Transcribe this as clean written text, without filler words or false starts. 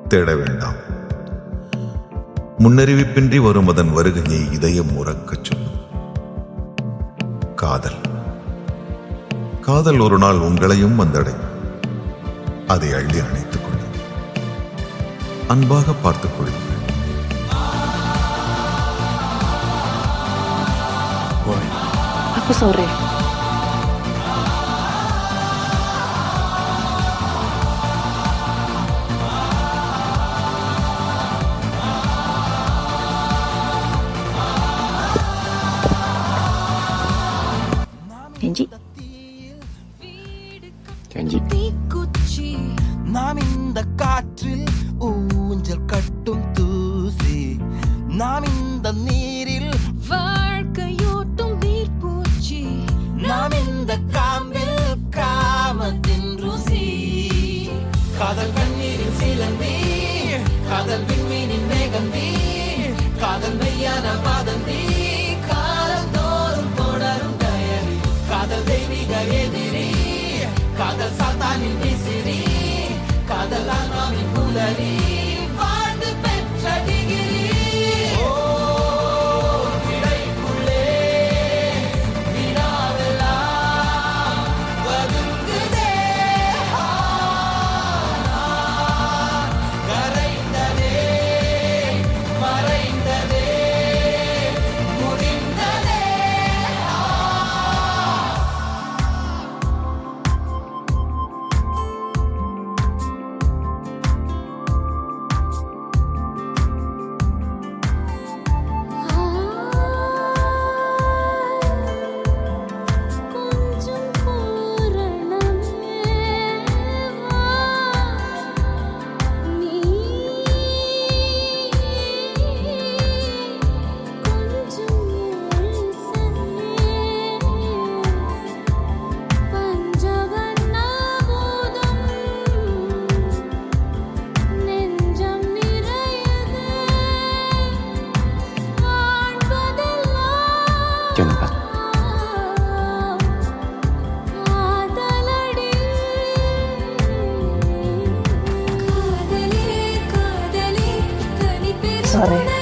தேட வேண்டாம். முன்னறிவிப்பின்றி வரும் அதன் வருகையை இதயம் உறக்கச் சொல்லும். காதல் காதல் ஒரு நாள் உங்களையும் வந்தடையும். அதை அள்ளி அணைத்துக் கொள்ளுங்கள். அன்பாக பார்த்துக் கொள்ளுங்கள். Aku sore. Janji. Janji. நாம் இந்த காற்றில் ஊஞ்சல் கட்டும் தூசி, நாம் இந்த நீரில் வாழ்க்கையோட்டும் நீர்ப்பூச்சி, நாம் இந்த காம்பில் காமத்தின் ருசி. காதல் கண்ணீரில் சிலந்தி, காதல் விண்மீனின் மேகந்தி, காதல் மெய்யான வாதந்தி, காதல் தோறும் தொடரும் டயரி, காதல் தெய்வீக எதிரி, காதல் சாத்தானின் விசிறி, காதல் ஆன்மாவின் புலரி, வாழ்ந்து பெற்ற டிகிரி. கிடைக்குள்ளே வினாவெல்லாம் வதுங்குதே, கரைந்ததே மறைந்ததே முடிந்ததே. Jangan Pak. Sore.